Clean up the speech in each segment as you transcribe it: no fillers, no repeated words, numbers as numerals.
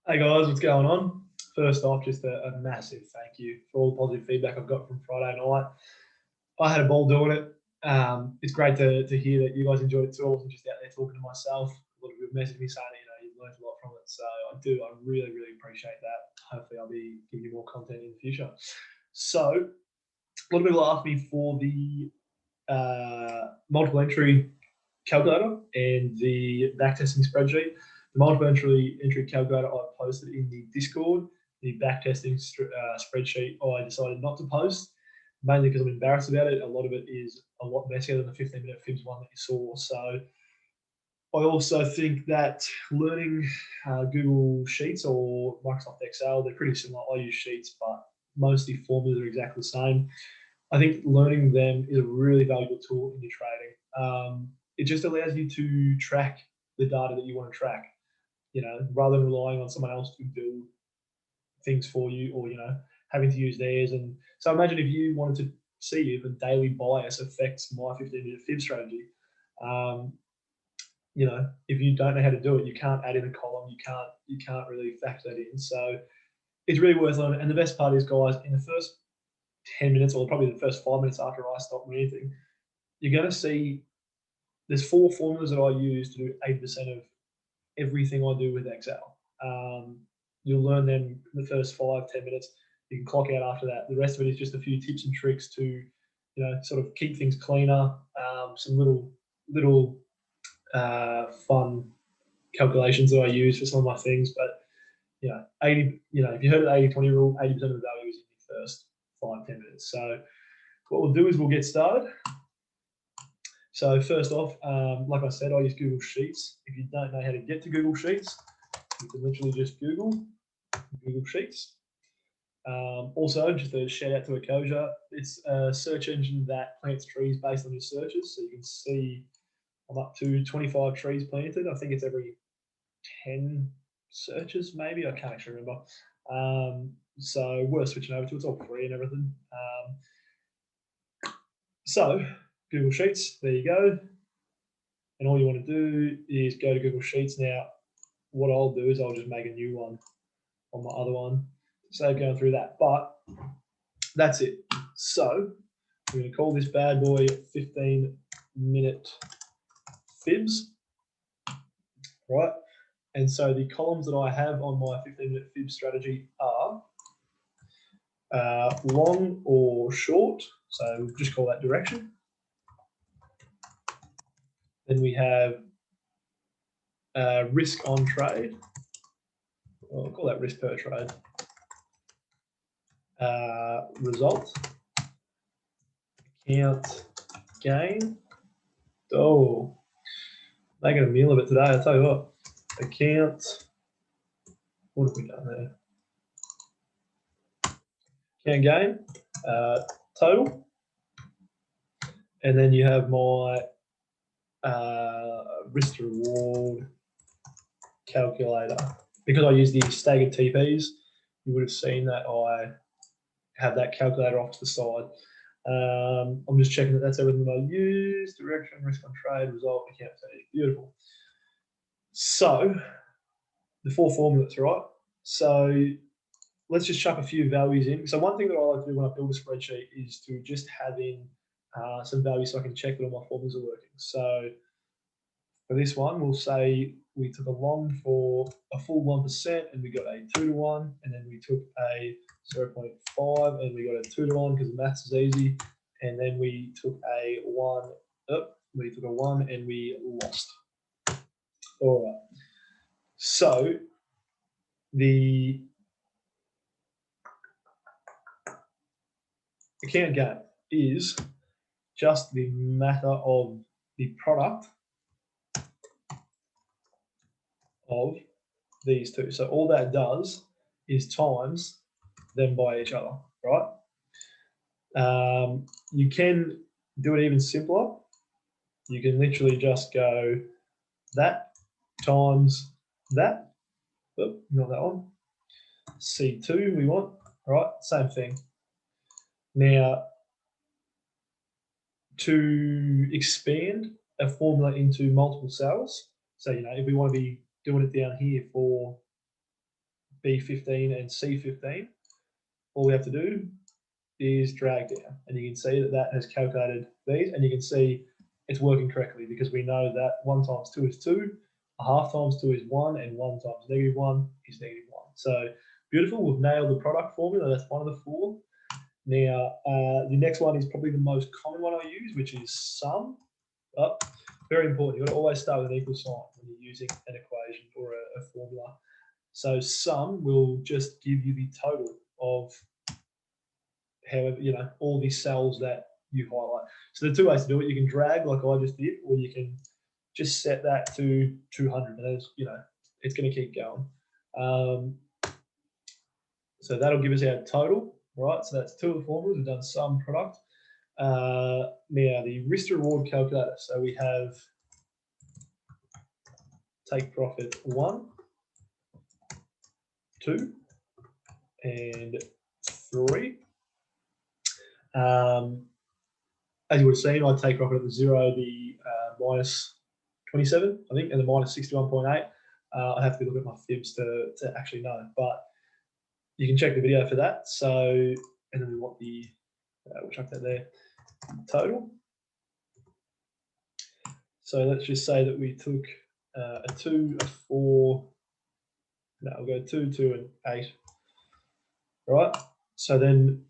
Hey guys, what's going on? First off, just a massive thank you for all the positive feedback I've got from Friday night. I had a ball doing it. It's great to hear that you guys enjoyed it too. I wasn't just out there talking to myself. A lot of people messaged me saying that, you've learned a lot from it. So I really, really appreciate that. Hopefully I'll be giving you more content in the future. So a lot of people asked me for the multiple entry calculator and the backtesting spreadsheet. The multiple entry calculator I posted in the Discord. The backtesting spreadsheet I decided not to post, mainly because I'm embarrassed about it. A lot of it is a lot messier than the 15-minute fibs one that you saw. So I also think that learning Google Sheets or Microsoft Excel, they're pretty similar. I use Sheets, but mostly formulas are exactly the same. I think learning them is a really valuable tool in your trading. It just allows you to track the data that you want to track, rather than relying on someone else to do things for you or, having to use theirs. And so imagine if you wanted to see if a daily bias affects my 15-minute fib strategy. If you don't know how to do it, you can't add in a column, you can't really factor that in. So it's really worth learning. And the best part is, guys, in the first 10 minutes or probably the first 5 minutes after I stop doing anything, you're going to see there's 4 formulas that I use to do 80% of everything I do with Excel. You'll learn them in the first 5-10 minutes. You can clock out after that. The rest of it is just a few tips and tricks to, sort of keep things cleaner. Some little fun calculations that I use for some of my things. But 80. If you heard of the 80-20 rule, 80% of the value is in the first 5-10 minutes. So what we'll do is we'll get started. So first off, like I said, I use Google Sheets. If you don't know how to get to Google Sheets, you can literally just Google Sheets. Also, just a shout out to Ecosia. It's a search engine that plants trees based on your searches. So you can see I'm up to 25 trees planted. I think it's every 10 searches, maybe. I can't actually remember. So worth switching over to. It's all free and everything. So Google Sheets, there you go. And all you want to do is go to Google Sheets. Now, what I'll do is I'll just make a new one on my other one. Save going through that, but that's it. So we're going to call this bad boy 15-minute fibs, right? And so the columns that I have on my 15-minute fib strategy are long or short. So we'll just call that direction. Then we have risk on trade. I'll call that risk per trade. Result. Account gain. Oh, making a meal of it today. I'll tell you what. Account. What have we done there? Account gain. Total. And then you have my risk to reward calculator. Because I use the staggered TPs, you would have seen that I have that calculator off to the side. I'm just checking that that's everything that I use. Direction, risk on trade, result, account percentage. Beautiful. So the 4 formulas, right? So let's just chuck a few values in. So one thing that I like to do when I build a spreadsheet is to just have in some values so I can check that all my formulas are working. So for this one, we'll say we took a long for a full 1% and we got a 2-to-1, and then we took a 0.5 and we got a 2-to-1 because the maths is easy, and then we took a 1, we took a 1 and we lost. All right. So the account gain is just the matter of the product of these two. So all that does is times them by each other, right? You can do it even simpler. You can literally just go that times that. Oop, not that one. C2 we want, right? Same thing. Now, to expand a formula into multiple cells, so if we want to be doing it down here for B15 and C15, all we have to do is drag down, and you can see that that has calculated these, and you can see it's working correctly because we know that 1 times 2 is 2, a half times 2 is 1, and 1 times -1 is -1. So beautiful, we've nailed the product formula. That's one of the 4. Now, the next one is probably the most common one I use, which is sum. Oh, very important. You've got to always start with an equal sign when you're using an equation or a formula. So sum will just give you the total of however, all these cells that you highlight. So the 2 ways to do it, you can drag like I just did, or you can just set that to 200, and it's going to keep going. So that'll give us our total, right? So that's 2 of the formulas. We've done sum, product. Now the risk to reward calculator. So we have take profit 1, 2, and 3. As you would have seen, I take profit at the 0, the minus 27, I think, and the minus 61.8. I have to look at my fibs to actually know, but you can check the video for that. So, and then we want the, we'll chuck that there, total. So let's just say that we took a 2, a 4, no, we'll go 2, 2, and 8. Right? So then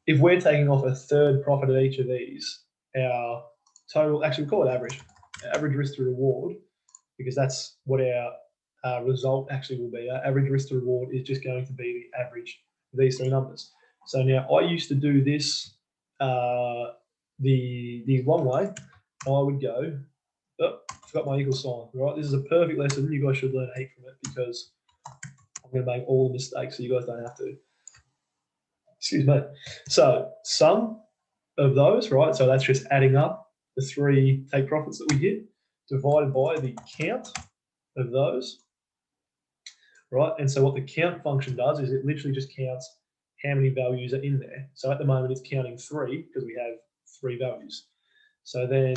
if we're taking off a third profit of each of these, our total, actually we call it average risk to reward, because that's what our result actually will be. Our average risk to reward is just going to be the average of these 3 numbers. So now I used to do this the wrong way. I would go, oh, forgot my equal sign, right? This is a perfect lesson. You guys should learn a heap from it, because I'm going to make all the mistakes so you guys don't have to. Excuse me. So sum of those, right? So that's just adding up the 3 take profits that we get, divided by the count of those, right? And so what the count function does is it literally just counts how many values are in there. So at the moment it's counting 3 because we have 3 values. So then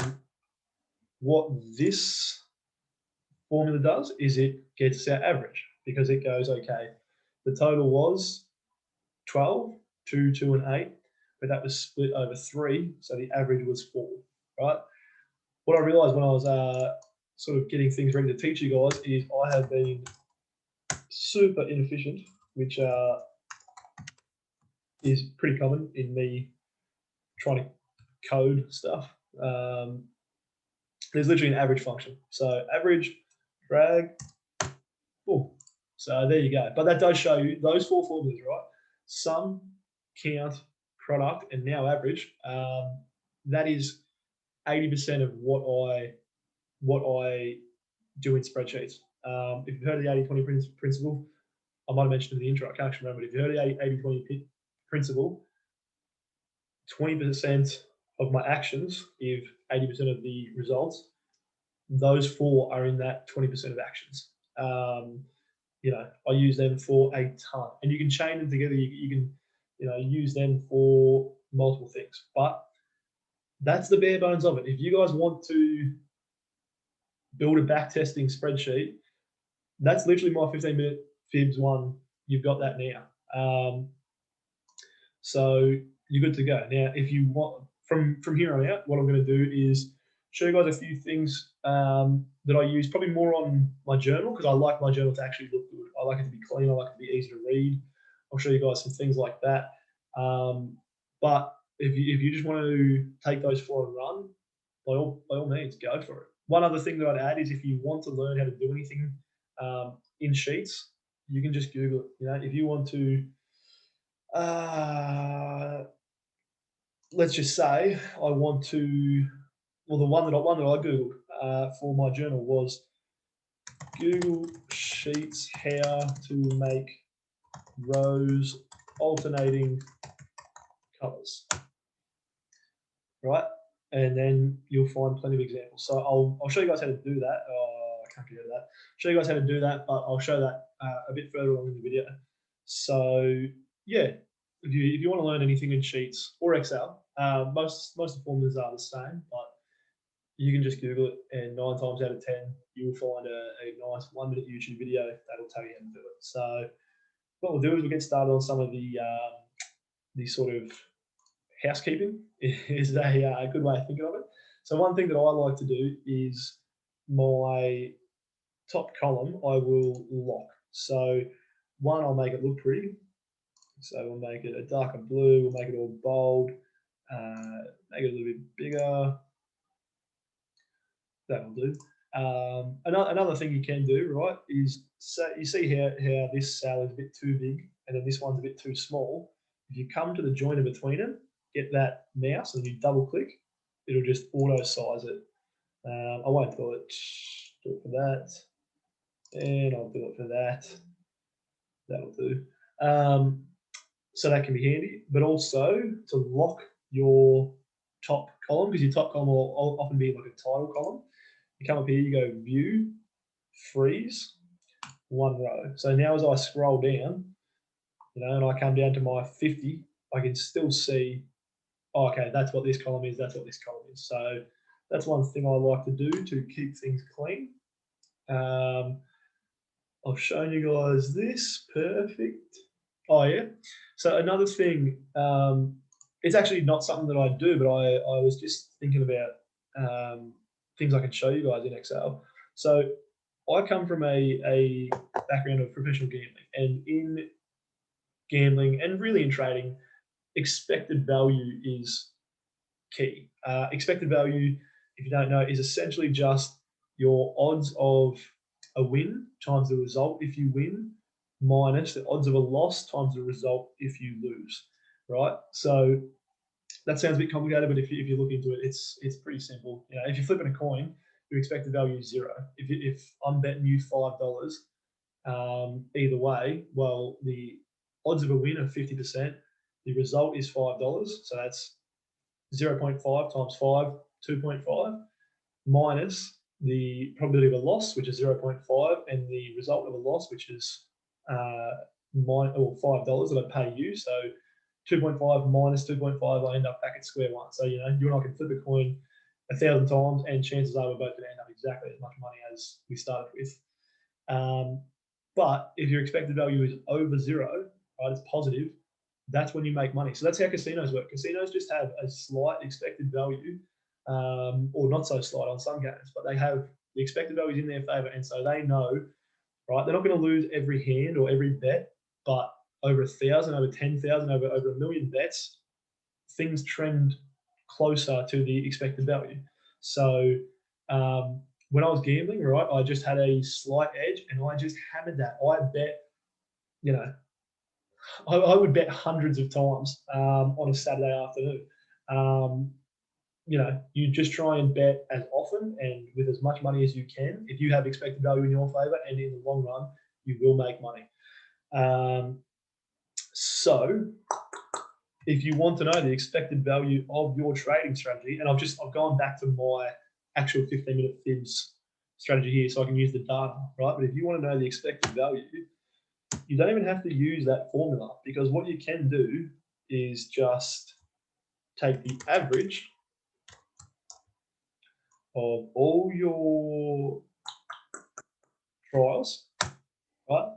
what this formula does is it gets our average, because it goes, okay, the total was 12, 2, 2, and 8, but that was split over 3, so the average was 4, right? What I realized when I was sort of getting things ready to teach you guys is I have been super inefficient, which is pretty common in me trying to code stuff. There's literally an average function. So average, drag, boom. So there you go. But that does show you those 4 formulas, right? Sum, count, product, and now average. That is 80% of what I do in spreadsheets. If you've heard of the 80-20 principle, I might have mentioned in the intro, I can't actually remember. If you heard of the 80-20 principle, 20% of my actions give 80% of the results. Those 4 are in that 20% of actions. I use them for a ton, and you can chain them together. You can, use them for multiple things. But that's the bare bones of it. If you guys want to build a backtesting spreadsheet, that's literally my 15-minute fibs one. You've got that now. So you're good to go. Now, if you want, from here on out, what I'm going to do is show you guys a few things that I use, probably more on my journal, because I like my journal to actually look good. I like it to be clean. I like it to be easy to read. I'll show you guys some things like that. But if you just want to take those for a run, by all means, go for it. One other thing that I'd add is if you want to learn how to do anything in Sheets, you can just Google it. If you want to, let's just say I want to. Well, the one that I Googled for my journal was Google Sheets how to make rows alternating colors, right? And then you'll find plenty of examples. So I'll show you guys how to do that. Oh, I can't get rid of that. Show you guys how to do that, but I'll show that a bit further along in the video. So yeah, if you want to learn anything in Sheets or Excel, most of the formulas are the same, but you can just Google it, and 9 times out of 10, you'll find a nice 1-minute YouTube video that'll tell you how to do it. So what we'll do is we'll get started on some of the sort of housekeeping is a good way of thinking of it. So one thing that I like to do is my top column I will lock. So one, I'll make it look pretty. So we'll make it a darker blue, we'll make it all bold, make it a little bit bigger. That'll do. Another thing you can do, right, is so you see how this cell is a bit too big and then this one's a bit too small. If you come to the joiner between them, get that mouse and you double click, it'll just auto size it. I won't do it for that, and I'll do it for that. That'll do. So that can be handy, but also to lock your top column, because your top column will often be like a title column. You come up here, you go view, freeze, one row. So now as I scroll down, and I come down to my 50, I can still see, oh, okay, that's what this column is, that's what this column is. So that's one thing I like to do to keep things clean. I've shown you guys this, perfect. Oh yeah. So another thing, it's actually not something that I do, but I was just thinking about things I can show you guys in Excel. So I come from a background of professional gambling, and in gambling and really in trading, expected value is key. Expected value, if you don't know, is essentially just your odds of a win times the result if you win, minus the odds of a loss times the result if you lose, right? So that sounds a bit complicated, but if you look into it, it's pretty simple. If you're flipping a coin, your expected value is zero. If I'm betting you $5 either way, well, the odds of a win are 50%. The result is $5, so that's 0.5 times 5, 2.5, minus the probability of a loss, which is 0.5, and the result of a loss, which is $5 that I pay you. So 2.5 minus 2.5, I end up back at square one. So you and I can flip a coin 1,000 times, and chances are we're both going to end up exactly as much money as we started with. But if your expected value is over zero, right, it's positive, that's when you make money. So that's how casinos work. Casinos just have a slight expected value, or not so slight on some games, but they have the expected values in their favor, and so they know, right, they're not going to lose every hand or every bet, but over 1,000, over 10,000, over 1 million bets, things trend closer to the expected value. So when I was gambling, right, I just had a slight edge, and I just hammered that. I bet, I would bet hundreds of times on a Saturday afternoon. You just try and bet as often and with as much money as you can. If you have expected value in your favor, and in the long run, you will make money. So if you want to know the expected value of your trading strategy, and I've gone back to my actual 15-minute fibs strategy here, so I can use the data, right? But if you want to know the expected value, you don't even have to use that formula, because what you can do is just take the average of all your trials, right?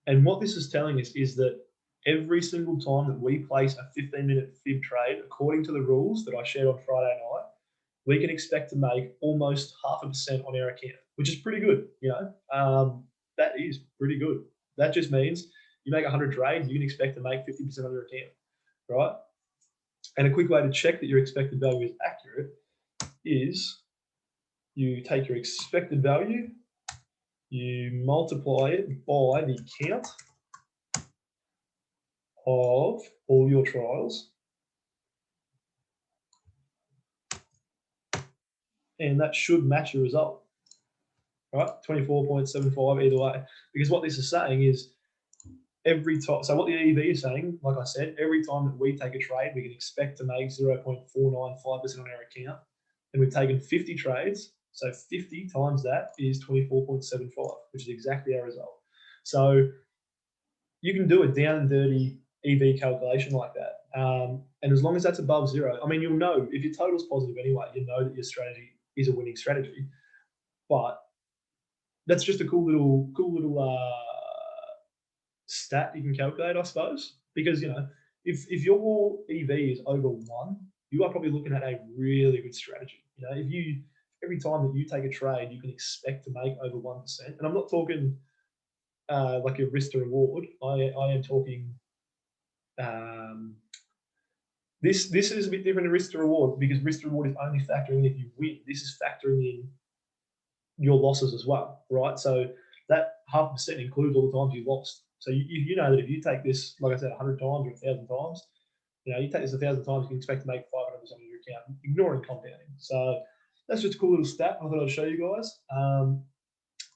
And what this is telling us is that every single time that we place a 15-minute fib trade, according to the rules that I shared on Friday night, we can expect to make almost 0.5% on our account, which is pretty good. That is pretty good. That just means you make 100 trades, you can expect to make 50% on your account, right? And a quick way to check that your expected value is accurate is you take your expected value, you multiply it by the count of all your trials, and that should match your result, right? 24.75 either way. Because what this is saying is every time, so what the EV is saying, like I said, every time that we take a trade, we can expect to make 0.495% on our account. And we've taken 50 trades, so 50 times that is 24.75, which is exactly our result. So you can do a down and dirty EV calculation like that. And as long as that's above zero, I mean, you'll know if your total's positive anyway, you know that your strategy is a winning strategy. But that's just a cool little stat you can calculate, I suppose, because if your EV is over 1, you are probably looking at a really good strategy. If you every time that you take a trade, you can expect to make over 1%. And I'm not talking like a risk to reward. I am talking um, this is a bit different to risk to reward, because risk to reward is only factoring in if you win. This is factoring in your losses as well, right? So that 0.5% includes all the times you lost. So you know that if you take this, like I said, 100 times or 1,000 times, you take this 1,000 times, you can expect to make 500% of your account, ignoring compounding. So that's just a cool little stat I thought I'd show you guys.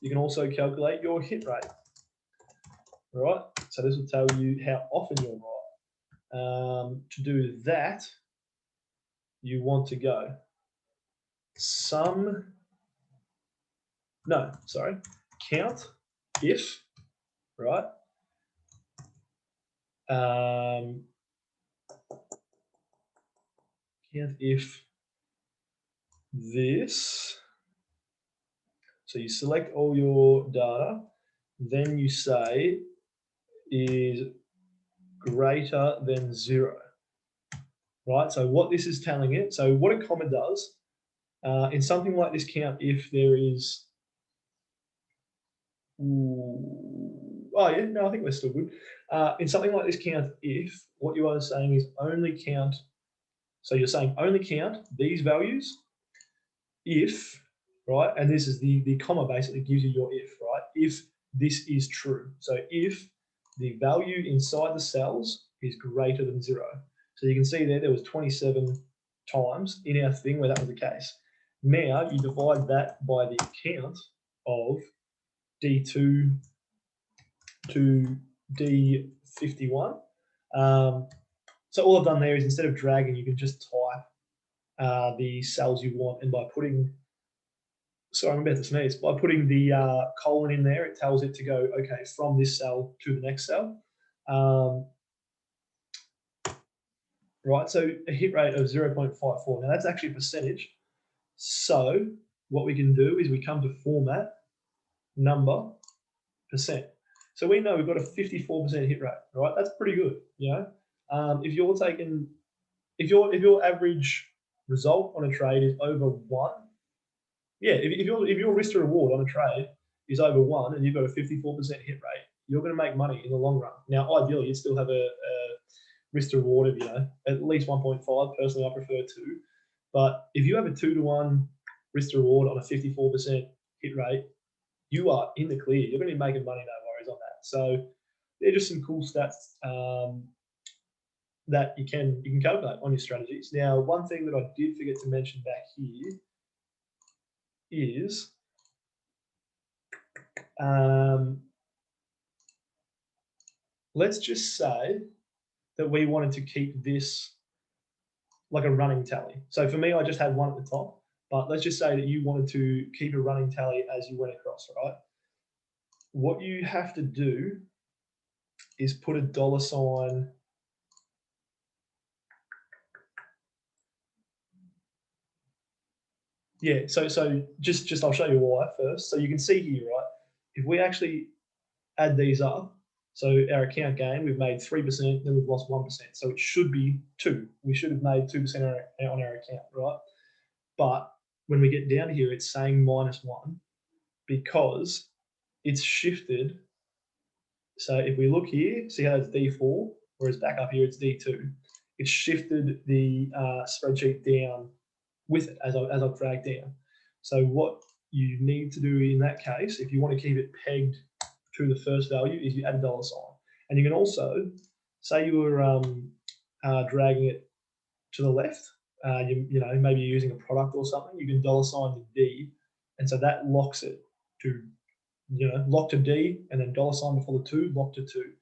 You can also calculate your hit rate, right? So this will tell you how often you're right. To do that, you want to go count if, right? Count if this, so you select all your data, then you say is greater than 0, right? So what this is telling it, so what a comma does, in something like this count if there is, I think we're still good. In something like this count if, what you are saying is only count, so you're saying only count these values if, right? And this is the comma basically gives you your if, right? If this is true. So if the value inside the cells is greater than 0. So you can see there was 27 times in our thing where that was the case. Now you divide that by the count of D2 to D51. So all I've done there is, instead of dragging, you can just type the cells you want, and by putting, sorry, I'm about to sneeze, by putting the colon in there, it tells it to go, okay, from this cell to the next cell. Right, so a hit rate of 0.54. Now that's actually a percentage. So what we can do is we come to format number percent. So we know we've got a 54% hit rate, right? That's pretty good, If you're taking, if your average result on a trade is over 1, if your risk to reward on a trade is over 1 and you've got a 54% hit rate, you're going to make money in the long run. Now, ideally, you'd still have a risk to reward of at least 1.5. Personally, I prefer 2. But if you have a 2-to-1 risk to reward on a 54% hit rate, you are in the clear. You're going to be making money, no worries on that. So they're just some cool stats that you can calculate on your strategies. Now, one thing that I did forget to mention back here is let's just say that we wanted to keep this like a running tally. So for me, I just had one at the top, but let's just say that you wanted to keep a running tally as you went across, right? What you have to do is put a $sign. Yeah, so just I'll show you why first. So you can see here, right? If we actually add these up, so our account gain, we've made 3%, then we've lost 1%. So it should be 2. We should have made 2% on our account, right? But when we get down here, it's saying -1 because it's shifted. So if we look here, see how it's D4, whereas back up here it's D2. It's shifted the spreadsheet down with it as I've dragged down. So what you need to do in that case, if you want to keep it pegged to the first value, is you add a $sign. And you can also, say you were dragging it to the left, maybe you're using a product or something, you can $sign the D, and so that locks it to, lock to D, and then $sign before the 2, lock to 2.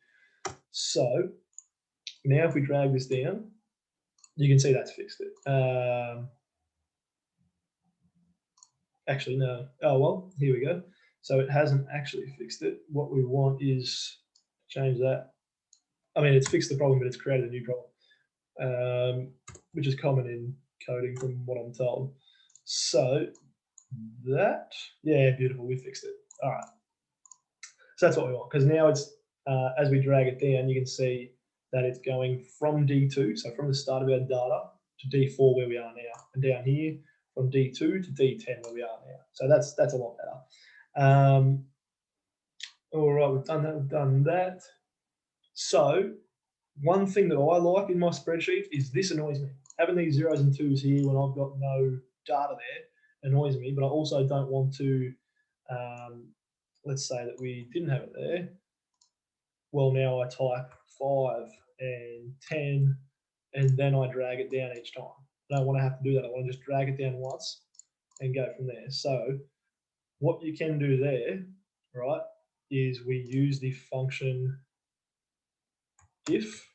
So now if we drag this down, you can see that's fixed it. Actually, no. Oh, well, here we go. So it hasn't actually fixed it. What we want is change that. I mean, it's fixed the problem, but it's created a new problem, which is common in coding from what I'm told. So that, yeah, beautiful, we fixed it. All right. So that's what we want, because now it's as we drag it down, you can see that it's going from D2, so from the start of our data, to D4 where we are now, and down here from D2 to D10 where we are now. So that's a lot better. All right, we've done that. So one thing that I like in my spreadsheet is this annoys me. Having these zeros and twos here when I've got no data there annoys me, but I also don't want to, let's say that we didn't have it there. Well, now I type 5 and 10, and then I drag it down each time. I don't want to have to do that. I want to just drag it down once and go from there. So what you can do there, right, is we use the function if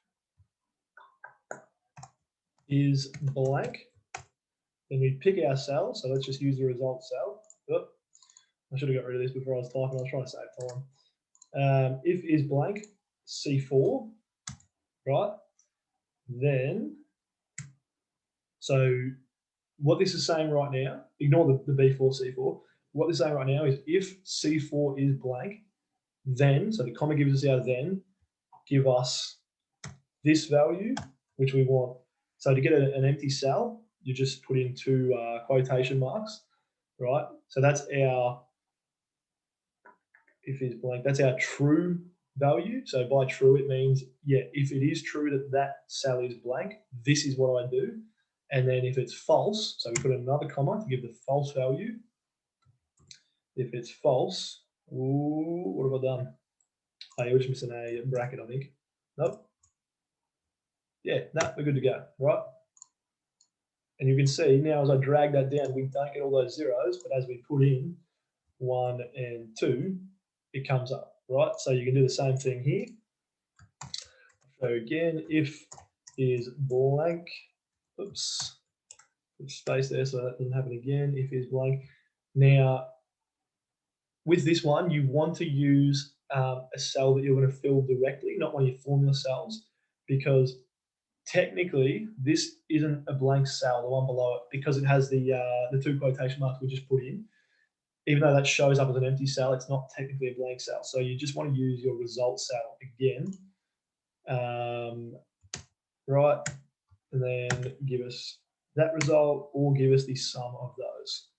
is blank. Then we pick our cell. So let's just use the result cell. Oh, I should have got rid of this before I was typing. I was trying to save time. If is blank, C4, right? Then, so what this is saying right now, ignore the B4, C4. What this is saying right now is if C4 is blank, then, so the comma gives us our then, give us this value, which we want. So to get an empty cell, you just put in two quotation marks, right? So that's our, if is blank, that's our true value. So by true, it means, yeah, if it is true that that cell is blank, this is what I do. And then if it's false, so we put another comma to give the false value. If it's false, ooh, what have I done? Oh, you're just missing a bracket, I think. Nope. Yeah, no, we're good to go, right? And you can see now as I drag that down, we don't get all those zeros, but as we put in 1 and 2, it comes up, right? So you can do the same thing here. So again, if is blank, oops, put space there so that doesn't happen again. If is blank. Now, with this one, you want to use a cell that you're going to fill directly, not one of your formula cells, because technically this isn't a blank cell, the one below it, because it has the two quotation marks we just put in. Even though that shows up as an empty cell, it's not technically a blank cell. So you just want to use your result cell again, right? And then give us that result or give us the sum of those.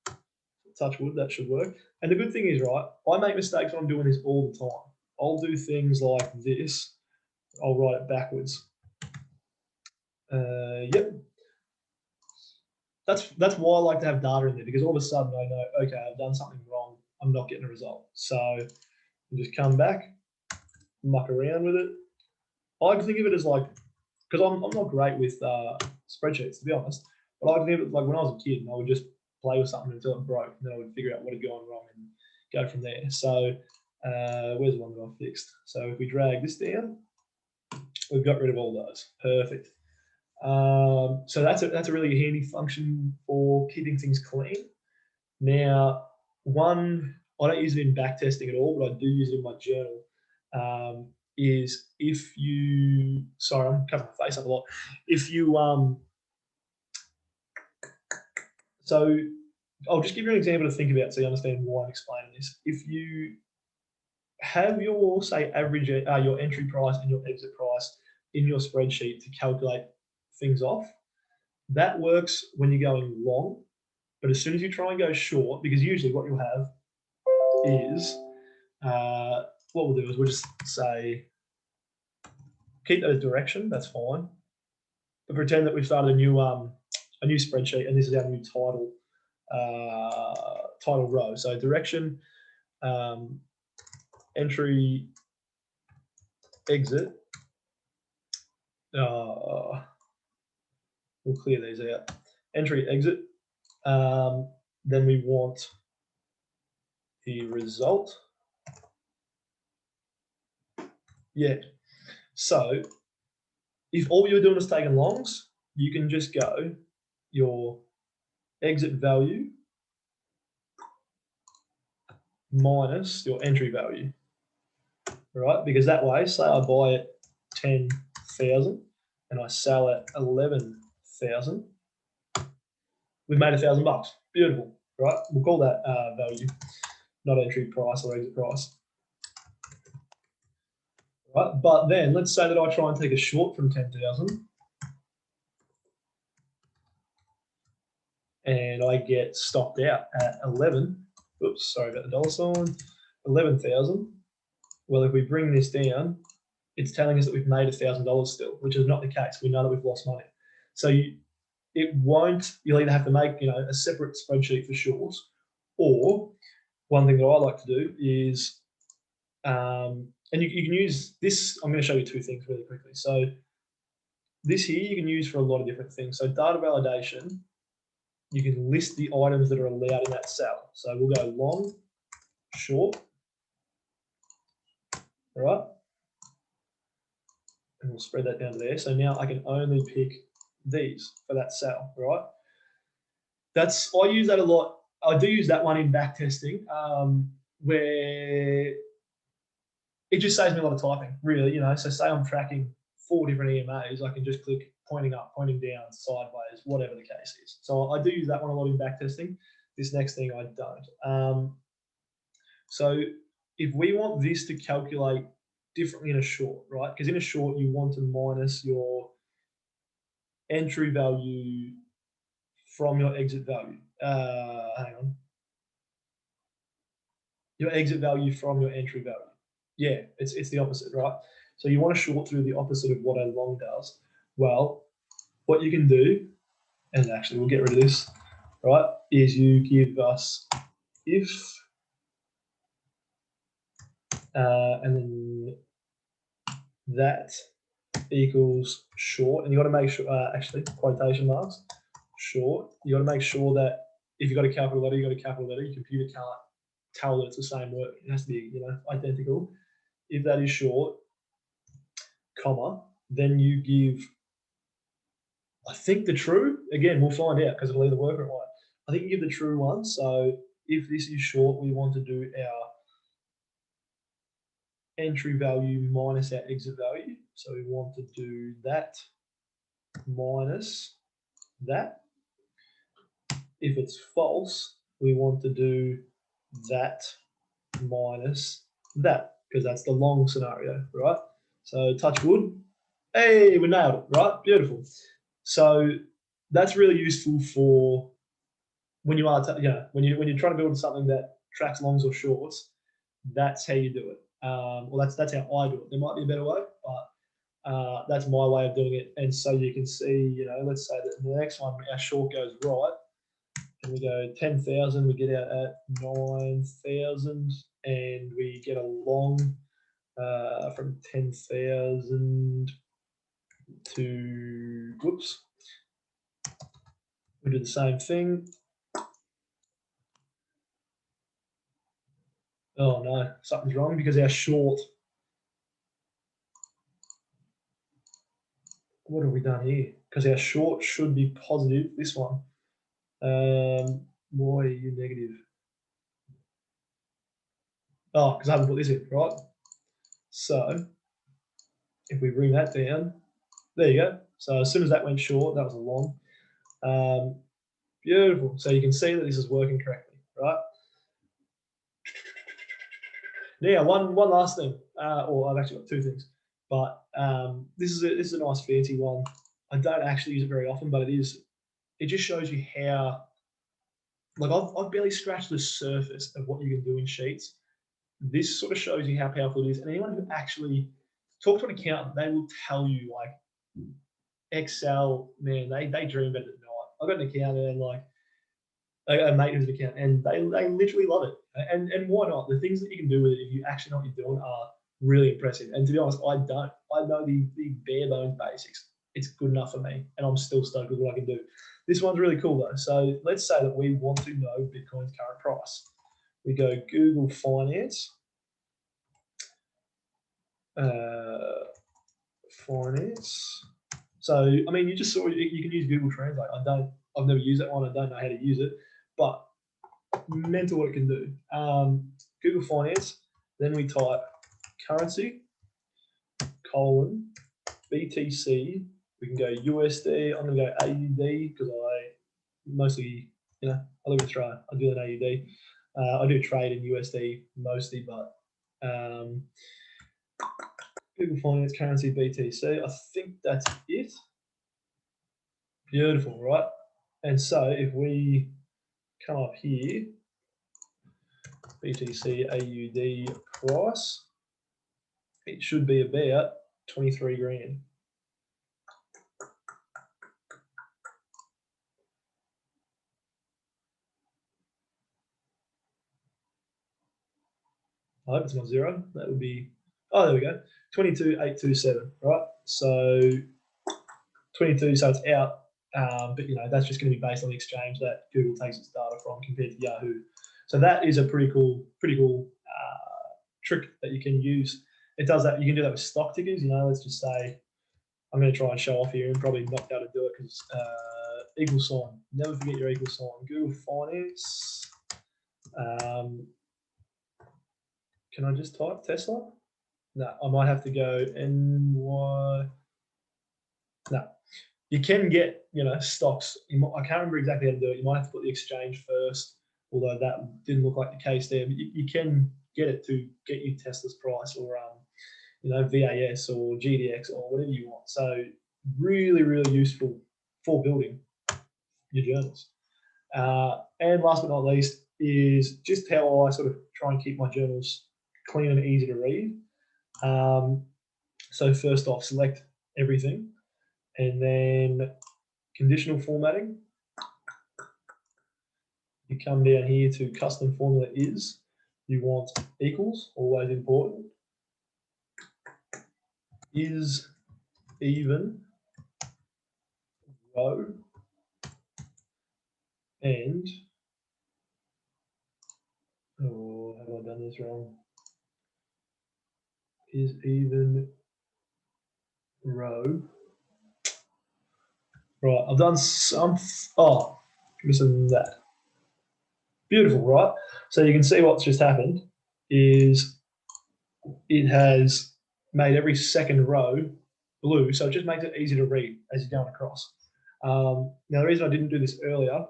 Touch wood, that should work. And the good thing is, right, I make mistakes when I'm doing this all the time. I'll do things like this. I'll write it backwards. Yep. That's why I like to have data in there, because all of a sudden I know, okay, I've done something wrong. I'm not getting a result. So you just come back, muck around with it. I like to think of it as like, because I'm not great with spreadsheets, to be honest, but I like to think of it like when I was a kid and I would just play with something until it broke, and then I would figure out what had gone wrong and go from there. So where's the one that I fixed? So if we drag this down, we've got rid of all those. Perfect. So that's a really handy function for keeping things clean. Now, one, I don't use it in back testing at all, but I do use it in my journal. Is if you, sorry, I'm covering my face up a lot. If you, so I'll just give you an example to think about so you understand why I'm explaining this. If you have your, say, average, your entry price and your exit price in your spreadsheet to calculate things off, that works when you're going long. But as soon as you try and go short, because usually what you'll have is, what we'll do is we'll just say, keep that as direction, that's fine. But pretend that we've started a new spreadsheet and this is our new title, title row. So direction, entry, exit. We'll clear these out. Entry, exit. Then we want the result. Yeah. So if all you're doing is taking longs, you can just go your exit value minus your entry value, right? Because that way, say I buy at 10,000 and I sell at 11,000, we've made $1,000. Beautiful, right? We'll call that value, not entry price or exit price. right? But then let's say that I try and take a short from 10,000 and I get stopped out at 11. Oops, sorry about the dollar sign. 11,000. Well, if we bring this down, it's telling us that we've made $1,000 still, which is not the case. We know that we've lost money. So it won't. You'll either have to make a separate spreadsheet for shorts, or one thing that I like to do is, and you can use this. I'm going to show you two things really quickly. So this here you can use for a lot of different things. So data validation, you can list the items that are allowed in that cell. So we'll go long, short, all right? And we'll spread that down to there. So now I can only pick these for that cell, right? I use that a lot. I do use that one in back testing, where it just saves me a lot of typing, really. So say I'm tracking 4 different EMAs, I can just click pointing up, pointing down, sideways, whatever the case is. So I do use that one a lot in back testing. This next thing I don't. So if we want this to calculate differently in a short, right? Because in a short, you want to minus your entry value from your exit value. Hang on. Your exit value from your entry value. Yeah, it's the opposite, right? So you want a short to do the opposite of what a long does. Well, what you can do, and actually we'll get rid of this, right, is you give us if, and then that equals short, and you got to make sure, actually quotation marks, short. You got to make sure that if you got a capital letter, you got a capital letter. Your computer can't tell that it's the same word. It has to be, identical. If that is short, comma, then you give, I think the true. Again, we'll find out because it'll either work or it won't. I think you give the true one. So if this is short, we want to do our entry value minus our exit value. So we want to do that minus that. If it's false, we want to do that minus that, because that's the long scenario, right? So touch wood. Hey, we nailed it, right? Beautiful. So that's really useful for when you are, when you're trying to build something that tracks longs or shorts. That's how you do it. Well, that's how I do it. There might be a better way, but that's my way of doing it. And so you can see, let's say that the next one, our short goes right, and we go 10,000. We get out at 9,000, and we get a long from 10,000 to, whoops. We do the same thing. Oh no, something's wrong because our short. What have we done here? Because our short should be positive, this one. Why are you negative? Oh, because I haven't put this in, right? So if we bring that down, there you go. So as soon as that went short, that was a long. Beautiful. So you can see that this is working correctly, right? Now, one last thing, or I've actually got two things, but this is a nice fancy one. I don't actually use it very often, but it just shows you how, like I've barely scratched the surface of what you can do in Sheets. This sort of shows you how powerful it is. And anyone who actually talks to an accountant, they will tell you, like, Excel, man, they dream about it at night. I've got an accountant and like a mate who's an accountant, and they literally love it. And why not? The things that you can do with it, if you actually know what you're doing, are really impressive. And to be honest, I don't. I know the bare bones basics. It's good enough for me, and I'm still stoked with what I can do. This one's really cool though. So let's say that we want to know Bitcoin's current price. We go Google Finance. Finance. So I mean, you just saw you can use Google Translate. I've never used that one. I don't know how to use it, but mental what it can do. Google Finance. Then we type currency colon BTC. We can go USD. I'm going to go AUD because I mostly, I live in Australia. I do an AUD. I do trade in USD mostly, but Google Google Finance currency BTC. I think that's it. Beautiful, right? And so if we come up here, BTC AUD price, it should be about 23 grand. I hope it's not zero. That would be, oh, there we go. 22,827, right? So 22, so it's out. But that's just going to be based on the exchange that Google takes its data from compared to Yahoo. So that is a pretty cool trick that you can use. It does that. You can do that with stock tickers. Let's just say I'm going to try and show off here and probably not be able to do it because equal sign. Never forget your equal sign. Google Finance. Can I just type Tesla? No, I might have to go NY. No, you can get stocks. I can't remember exactly how to do it. You might have to put the exchange first, although that didn't look like the case there. But you can get it to get you Tesla's price or VAS or GDX or whatever you want. So really, really useful for building your journals. And last but not least is just how I sort of try and keep my journals clean and easy to read. So first off, select everything, and then conditional formatting. You come down here to custom formula is. You want equals, always important. Is even row, and have I done this wrong? Is even row. Right, I've done some. Oh, missing that. Beautiful, right? So you can see what's just happened is it has made every second row blue, so it just makes it easy to read as you're going across. Now, the reason I didn't do this earlier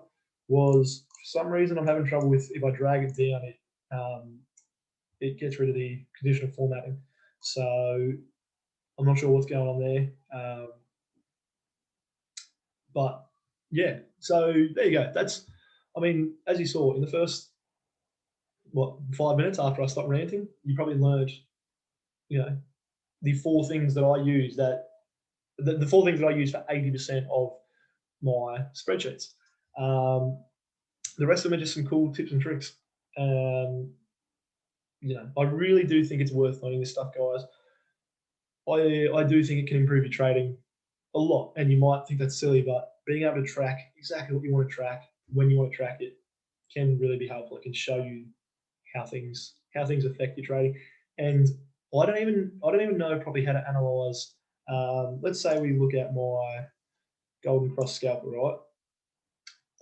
was for some reason I'm having trouble with if I drag it down, it gets rid of the conditional formatting. So I'm not sure what's going on there. But yeah, so there you go. That's, as you saw in the first 5 minutes after I stopped ranting, you probably learned, the four things that I use the four things that I use for 80% of my spreadsheets. The rest of them are just some cool tips and tricks. I really do think it's worth learning this stuff, guys. I do think it can improve your trading a lot, and you might think that's silly, but being able to track exactly what you want to track when you want to track it can really be helpful. It can show you how things affect your trading. And I don't even know probably how to analyze. Let's say we look at my golden cross scalper, right?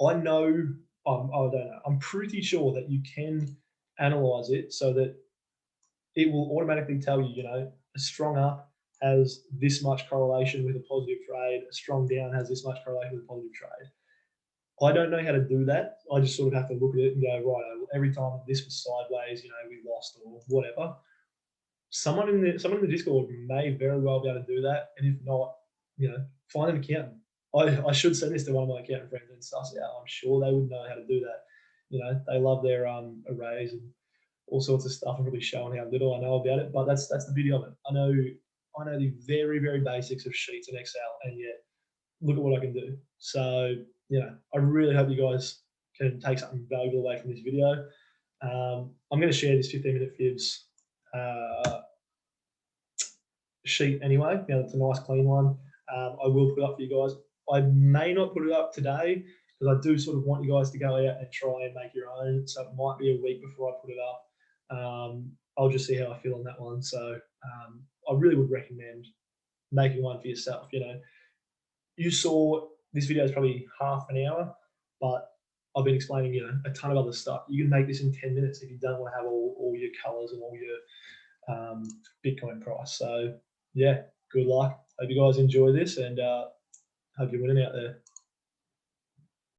I know, I don't know. I'm pretty sure that you can analyze it so that it will automatically tell you, a strong up has this much correlation with a positive trade, a strong down has this much correlation with a positive trade. I don't know how to do that. I just sort of have to look at it and go, right, every time this was sideways, we lost or whatever. Someone in the Discord may very well be able to do that. And if not, find an accountant. I should send this to one of my accountant friends and suss it out. I'm sure they would know how to do that. They love their arrays and all sorts of stuff. I'm probably showing how little I know about it, but that's the beauty of it. I know the very, very basics of sheets and Excel, and yet look at what I can do. So, I really hope you guys can take something valuable away from this video. I'm going to share this 15-minute fibs sheet anyway. It's a nice clean one. I will put it up for you guys. I may not put it up today because I do sort of want you guys to go out and try and make your own. So it might be a week before I put it up. I'll just see how I feel on that one. So I really would recommend making one for yourself. You saw this video is probably half an hour, but I've been explaining, a ton of other stuff. You can make this in 10 minutes if you don't want to have all your colors and all your Bitcoin price. So yeah, good luck. Hope you guys enjoy this, and hope you're winning out there.